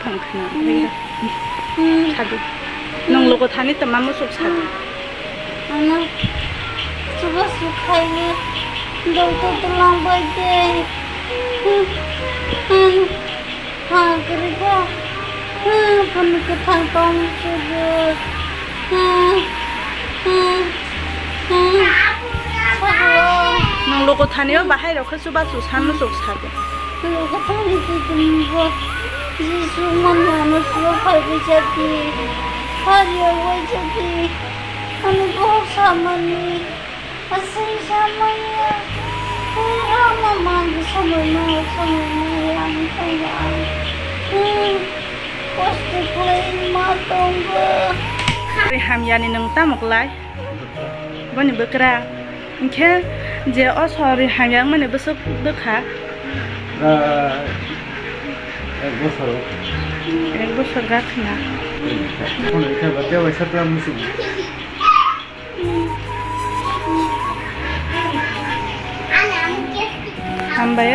फांखना सादो नों लोगो थानि त मा मोसौ सादो ana suba sukhaiye doktor tulang baje ha keriba pun ke thangtom subu नों लोगो थानियाव बाहायराव खसुबा सुसान मोसौ सादो लोगो थानि तुमबो जिसु मननो सुबा खाइबे जाति हारिया वइ जाति अनि बहुत सामानी असै सामाया रामा मांग समयमा आं थांगा कष्ट खालाय मा दंबो हामयानि नों तामकलाय बनि बकरा इनखे जे असरि हामयां माने बसो बखा एक बছर गाखना हामबाय